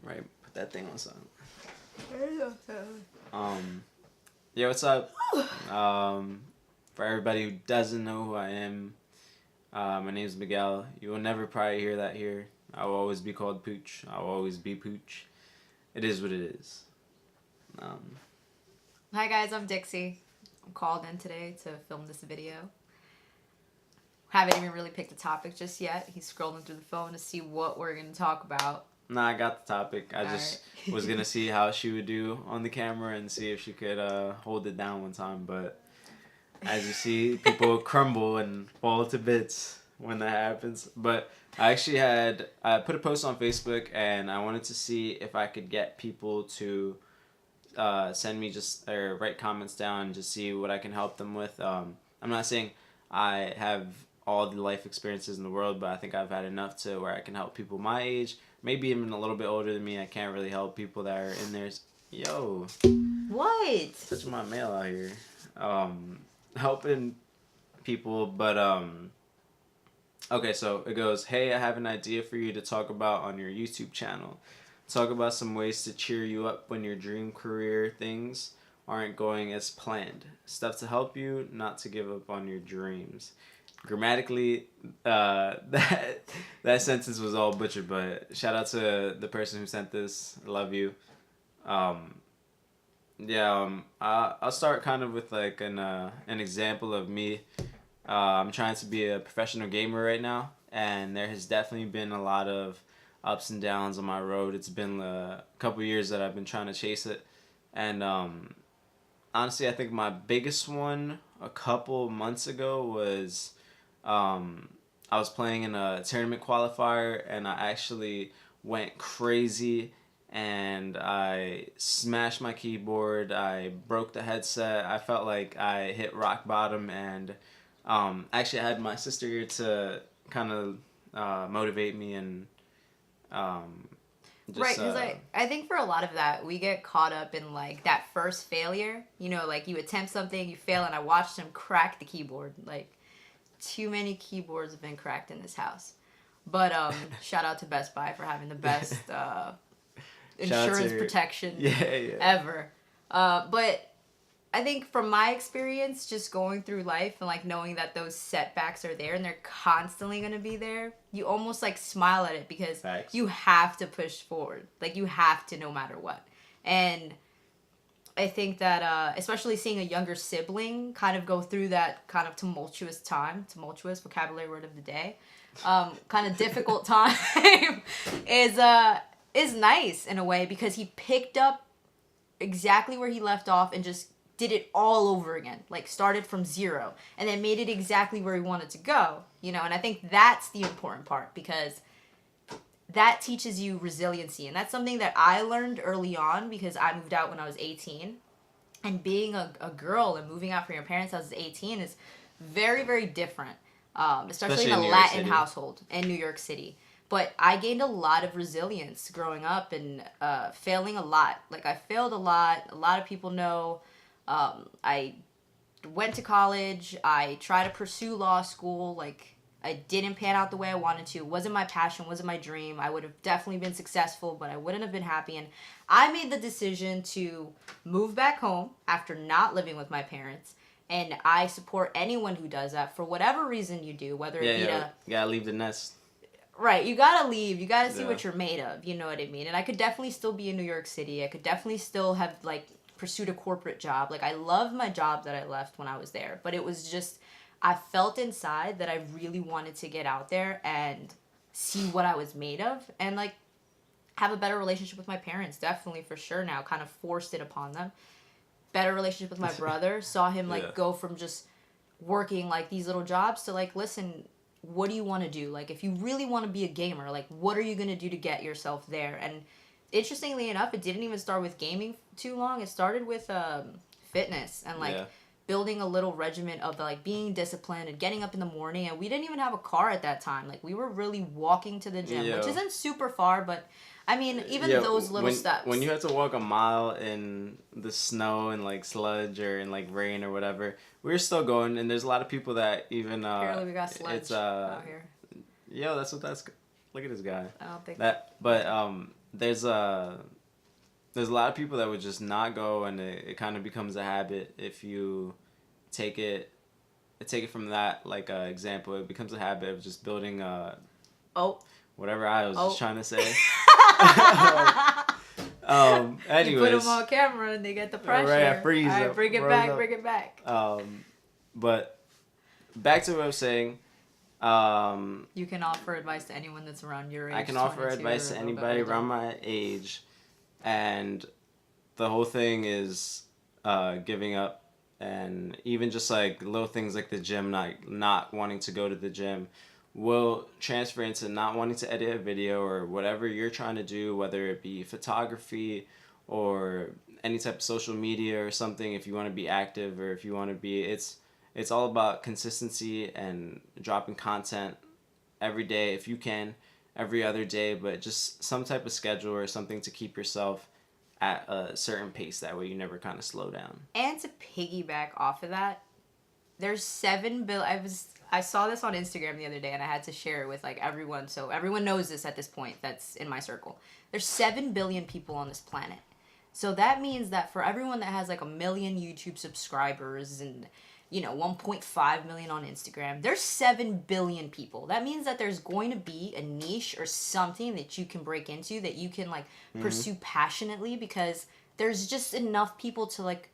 Right, put that thing on silent. Yeah, what's up? For everybody who doesn't know who I am, my name's Miguel. You will never probably hear that here. I will always be called Pooch. I will always be Pooch. It is what it is. Hi guys, I'm Dixie. I'm called in today to film this video. Haven't even really picked a topic just yet. He's scrolling through the phone to see what we're going to talk about. Nah, I got the topic. I just was going to see how she would do on the camera and see if she could hold it down one time. But as you see, people crumble and fall to bits when that happens. But I put a post on Facebook and I wanted to see if I could get people to send me or write comments down and just see what I can help them with. I'm not saying I have all the life experiences in the world, but I think I've had enough to where I can help people my age, maybe even a little bit older than me. I can't really help people that are in there. Yo. What? Touching my mail out here. Helping people, but okay, so it goes, hey, I have an idea for you to talk about on your YouTube channel. Talk about some ways to cheer you up when your dream career things aren't going as planned. Stuff to help you not to give up on your dreams. Grammatically, that sentence was all butchered, but shout out to the person who sent this. I love you. I'll start kind of with like an example of me. I'm trying to be a professional gamer right now, and there has definitely been a lot of ups and downs on my road. It's been a couple years that I've been trying to chase it, and honestly, I think my biggest one a couple months ago was I was playing in a tournament qualifier, and I actually went crazy, and I smashed my keyboard. I broke the headset. I felt like I hit rock bottom, and actually I had my sister here to kind of motivate me and Right, because I think for a lot of that, we get caught up in, like, that first failure. You know, like, you attempt something, you fail, and I watched him crack the keyboard. Like, too many keyboards have been cracked in this house. But shout out to Best Buy for having the best insurance protection ever. But I think from my experience, just going through life and, like, knowing that those setbacks are there and they're constantly going to be there, you almost, like, smile at it because you have to push forward. Like, you have to no matter what. And I think that, especially seeing a younger sibling kind of go through that kind of tumultuous vocabulary word of the day, kind of difficult time is nice in a way because he picked up exactly where he left off and just did it all over again, like started from zero and then made it exactly where he wanted to go, you know. And I think that's the important part because that teaches you resiliency, and that's something that I learned early on because I moved out when I was 18, and being a girl and moving out from your parents' house at 18 is very, very different, especially in a Latin household in New York City. But I gained a lot of resilience growing up and failing a lot. Like, I failed a lot. A lot of people know. I went to college. I tried to pursue law school. Like, I didn't pan out the way I wanted to. It wasn't my passion. Wasn't my dream. I would have definitely been successful, but I wouldn't have been happy. And I made the decision to move back home after not living with my parents. And I support anyone who does that for whatever reason you do, whether it be you gotta leave the nest. Right, you gotta leave. You gotta see what you're made of. You know what I mean? And I could definitely still be in New York City. I could definitely still have, like, pursued a corporate job. Like, I love my job that I left when I was there. But it was just, I felt inside that I really wanted to get out there and see what I was made of. And, like, have a better relationship with my parents. Definitely, for sure now. Kind of forced it upon them. Better relationship with my brother. Saw him, like, go from just working, like, these little jobs to, like, listen, what do you want to do? Like, if you really want to be a gamer, like, what are you going to do to get yourself there? And interestingly enough, it didn't even start with gaming too long. It started with fitness and, like, building a little regiment of, like, being disciplined and getting up in the morning. And we didn't even have a car at that time. Like, we were really walking to the gym, which isn't super far, but I mean, even those little steps. When you have to walk a mile in the snow and, like, sludge or in, like, rain or whatever, we're still going. And there's a lot of people that even apparently we got sludge out here. Yo, that's. Look at this guy. I don't think that. But there's a lot of people that would just not go, and it kind of becomes a habit if you take it from that like example. It becomes a habit of just building Oh. whatever I was just trying to say. You put Anyways, them on camera and they get the pressure. right, I freeze. All right, bring it back, up. bring it back. But back to what I was saying. You can offer advice to anyone that's around your age. I can offer advice to anybody around my age, and the whole thing is giving up, and even just like little things like the gym, not wanting to go to the gym, will transfer into not wanting to edit a video or whatever you're trying to do, whether it be photography or any type of social media or something. If you want to be active or if you want to be, it's all about consistency and dropping content every day if you can, every other day, but just some type of schedule or something to keep yourself at a certain pace. That way you never kind of slow down. And to piggyback off of that, there's 7 billion. I saw this on Instagram the other day and I had to share it with like everyone, so everyone knows this at this point that's in my circle. There's 7 billion people on this planet. So that means that for everyone that has like 1 million YouTube subscribers and 1.5 million on Instagram, there's 7 billion people. That means that there's going to be a niche or something that you can break into, that you can like pursue passionately, because there's just enough people to like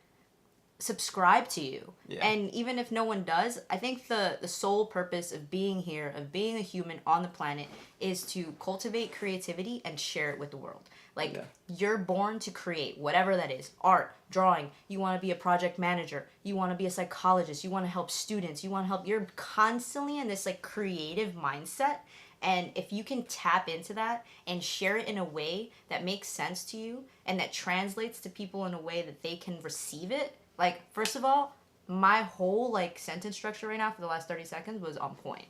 subscribe to you. Yeah. And even if no one does, I think the sole purpose of being here, of being a human on the planet, is to cultivate creativity and share it with the world. Like, you're born to create, whatever that is. Art, drawing, you want to be a project manager, you want to be a psychologist, you want to help students, you're constantly in this like creative mindset. And if you can tap into that and share it in a way that makes sense to you and that translates to people in a way that they can receive it, like, first of all, my whole like sentence structure right now for the last 30 seconds was on point.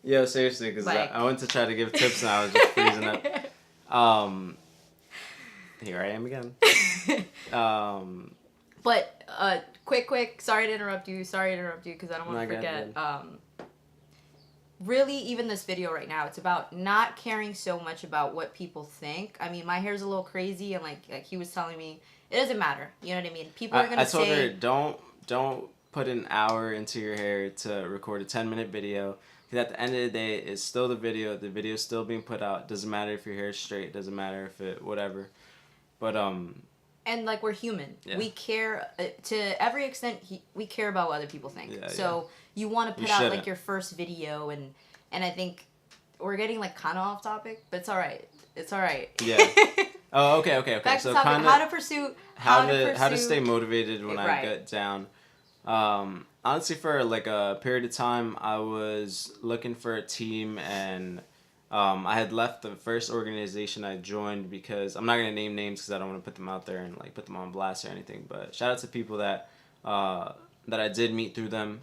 Yo, seriously, because like, I went to try to give tips and I was just freezing up. Here I am again. But quick, sorry to interrupt you, because I don't want to forget. Really, even this video right now, it's about not caring so much about what people think. I mean, my hair's a little crazy, and like he was telling me, it doesn't matter. You know what I mean? People are gonna say. I told her, don't put an hour into your hair to record a 10-minute video. Because at the end of the day, it's still the video. The video's still being put out. Doesn't matter if your hair is straight. Doesn't matter if it whatever. But And like, we're human. Yeah. We care to every extent. We care about what other people think. Yeah, so you want to put out like your first video, and I think we're getting like kind of off topic, but it's all right. It's all right. Yeah. Oh, okay. Back so to topic, how to stay motivated when I get down. Honestly, for like a period of time, I was looking for a team, and I had left the first organization I joined because I'm not gonna name names because I don't want to put them out there and like put them on blast or anything. But shout out to people that I did meet through them.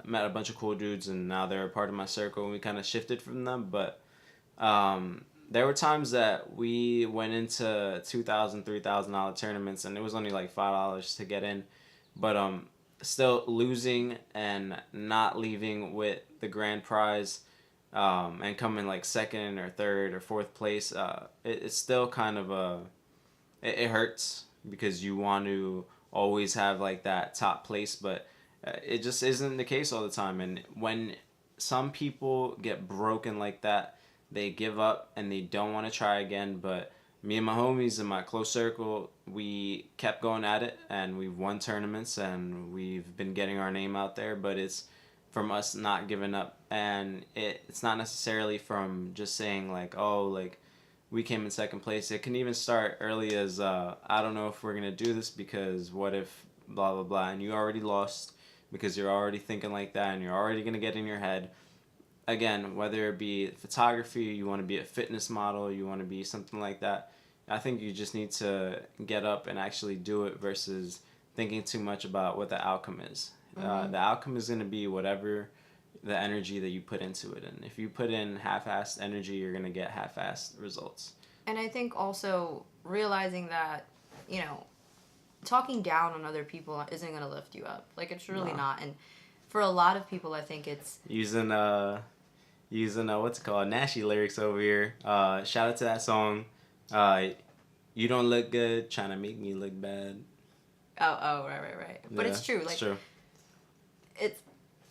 Met a bunch of cool dudes, and now they're a part of my circle. And we kind of shifted from them, but there were times that we went into $2,000, $3,000 tournaments, and it was only like $5 to get in, but still losing and not leaving with the grand prize, and coming like second or third or fourth place. It's still kind of it hurts because you want to always have like that top place, but it just isn't the case all the time. And when some people get broken like that, they give up and they don't want to try again. But me and my homies in my close circle, we kept going at it, and we've won tournaments, and we've been getting our name out there. But it's from us not giving up, and it's not necessarily from just saying like, oh, like we came in second place. It can even start early as I don't know if we're gonna do this because what if blah blah blah, and you already lost because you're already thinking like that, and you're already gonna get in your head. Again, whether it be photography, you want to be a fitness model, you want to be something like that, I think you just need to get up and actually do it versus thinking too much about what the outcome is. The outcome is going to be whatever the energy that you put into it. And if you put in half-assed energy, you're going to get half-assed results. And I think also realizing that, talking down on other people isn't going to lift you up. Like, it's really not. And for a lot of people, I think it's... Using what's it called, Nashy lyrics over here. Shout out to that song. Uh, you don't look good, trying to make me look bad. Right. But Yeah, it's true. it's Like, true. it's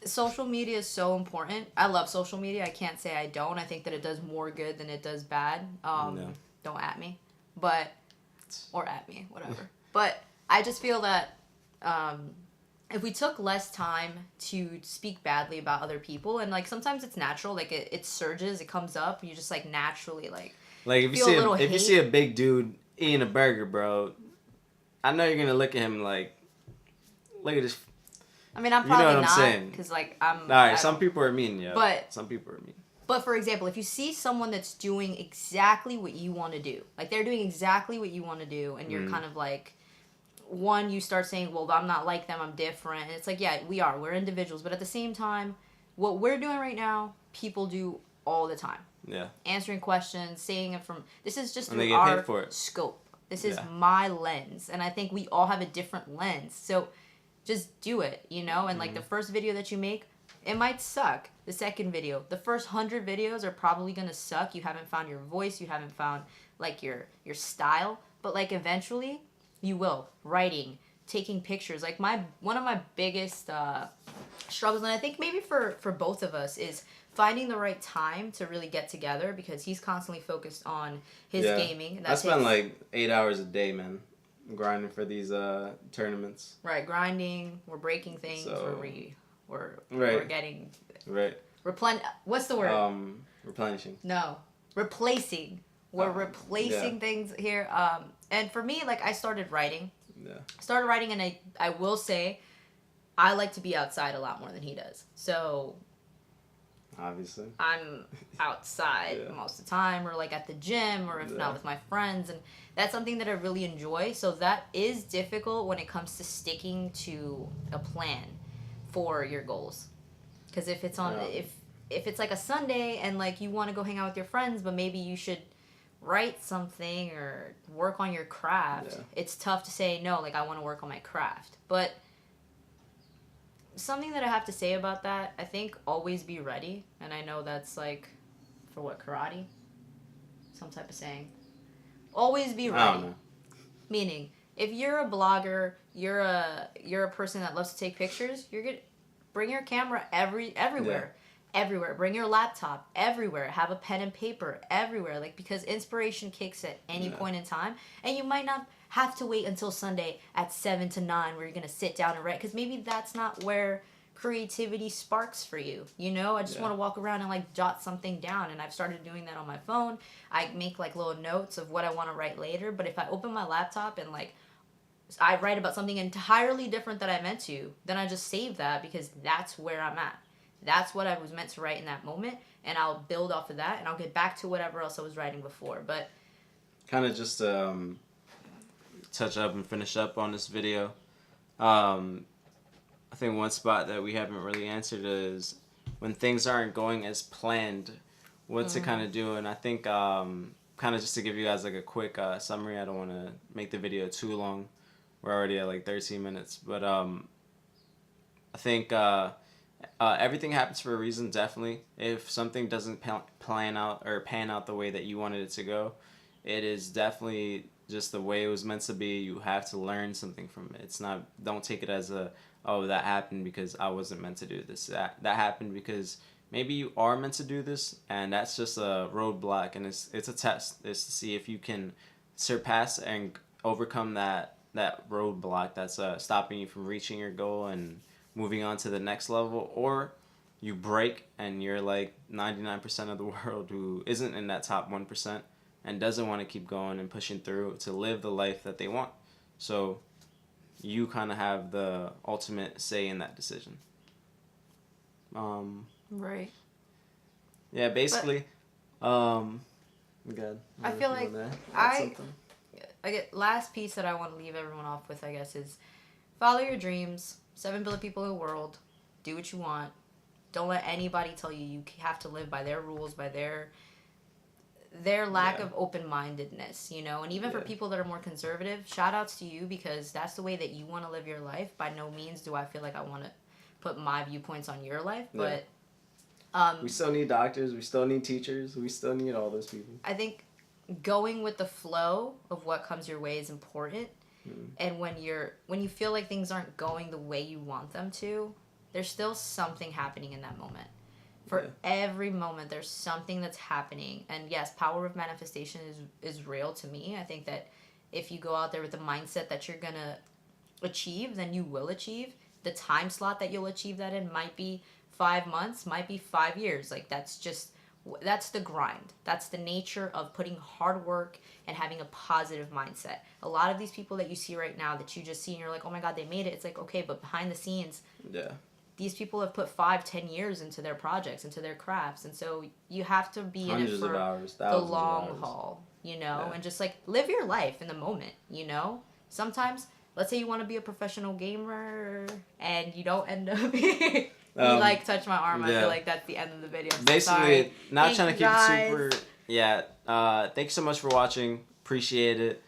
social media is so important. I love social media. I can't say I don't. I think that it does more good than it does bad. No. Don't at me, but or at me, whatever. But I just feel that um, if we took less time to speak badly about other people, and like sometimes it's natural, like it surges, it comes up, you just like naturally Like feel a little if you hate. see a big dude eating a burger, bro, I know you're gonna look at him like, look at this. I mean, I'm You know probably what I'm not saying? because like I'm. All right, I some don't- people are mean, yeah. But some people are mean. But for example, if you see someone that's doing exactly what you want to do, like they're doing exactly what you want to do, and you're kind of like, one, you start saying, well, I'm not like them, I'm different. And it's like, yeah, we're individuals. But at the same time, what we're doing right now, people do all the time. Yeah. Answering questions, saying it from, this is just And they through get paid our for it. scope. This is Yeah. my lens. And I think we all have a different lens. So just do it, you know? And like the first video that you make, it might suck. The second video, the first 100 videos are probably gonna suck. You haven't found your voice. You haven't found like your style. But like eventually, you will. Writing, taking pictures. Like one of my biggest struggles, and I think maybe for both of us, is finding the right time to really get together because he's constantly focused on his gaming. And I spend like 8 hours a day, man, grinding for these tournaments. Right, grinding. We're breaking things. So, we're getting What's the word? Replenishing. No, replacing. We're replacing things here. And for me, like I started writing. Yeah. And I will say, I like to be outside a lot more than he does. So Obviously. I'm outside most of the time, or like at the gym, or if not with my friends, and that's something that I really enjoy. So that is difficult when it comes to sticking to a plan for your goals. Because if it's on if it's like a Sunday and like you want to go hang out with your friends, but maybe you should write something or work on your craft, it's tough to say no, like I want to work on my craft. But something that I have to say about that, I think always be ready. And I know that's like for what, karate? Some type of saying. Always be ready. I don't know. Meaning, if you're a blogger, you're a person that loves to take pictures, you're good. Bring your camera everywhere. Everywhere. Bring your laptop everywhere. Have a pen and paper everywhere. Like, because inspiration kicks at any point in time. And you might not have to wait until Sunday at 7 to 9 where you're going to sit down and write. Because maybe that's not where creativity sparks for you. You know, I just want to walk around and like jot something down. And I've started doing that on my phone. I make like little notes of what I want to write later. But if I open my laptop and like I write about something entirely different that I meant to, then I just save that because that's where I'm at. That's what I was meant to write in that moment, and I'll build off of that, and I'll get back to whatever else I was writing before. But kind of just touch up and finish up on this video. I think one spot that we haven't really answered is when things aren't going as planned, what to kind of do. And I think kind of just to give you guys like a quick summary. I don't want to make the video too long. We're already at like 13 minutes, but I think everything happens for a reason. Definitely, if something doesn't pan out the way that you wanted it to go, it is definitely just the way it was meant to be. You have to learn something from it. It's not. Don't take it as that happened because I wasn't meant to do this. That happened because maybe you are meant to do this, and that's just a roadblock, and it's a test. It's to see if you can surpass and overcome that roadblock that's stopping you from reaching your goal and moving on to the next level, or you break and you're like 99% of the world who isn't in that top 1% and doesn't want to keep going and pushing through to live the life that they want. So you kind of have the ultimate say in that decision. right. Yeah, basically. Good. I feel like I get last piece that I want to leave everyone off with, I guess, is follow your dreams. 7 billion people in the world. Do what you want. Don't let anybody tell you you have to live by their rules, by their lack of open-mindedness, you know? And even for people that are more conservative, shout-outs to you because that's the way that you want to live your life. By no means do I feel like I want to put my viewpoints on your life, but... we still need doctors. We still need teachers. We still need all those people. I think going with the flow of what comes your way is important. And when you feel like things aren't going the way you want them to, there's still something happening in that moment. For every moment, there's something that's happening. And yes, power of manifestation is real to me. I think that if you go out there with the mindset that you're gonna achieve, then you will achieve. The time slot that you'll achieve that in might be 5 months, might be 5 years. Like that's the grind. That's the nature of putting hard work and having a positive mindset. A lot of these people that you see right now that you just see and you're like, oh my God, they made it. It's like, okay, but behind the scenes, these people have put 5-10 years into their projects, into their crafts. And so you have to be in it for the long haul, and just like live your life in the moment, Sometimes, let's say you want to be a professional gamer and you don't end up being... You touch my arm. I feel like that's the end of the video. Basically, not trying to keep it super. Yeah. Thanks so much for watching. Appreciate it.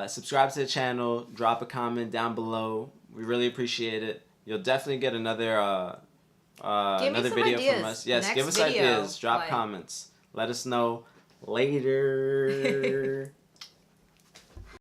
Subscribe to the channel. Drop a comment down below. We really appreciate it. You'll definitely get another video ideas. from us. Yes, Next give us video. ideas. Drop comments. Let us know later.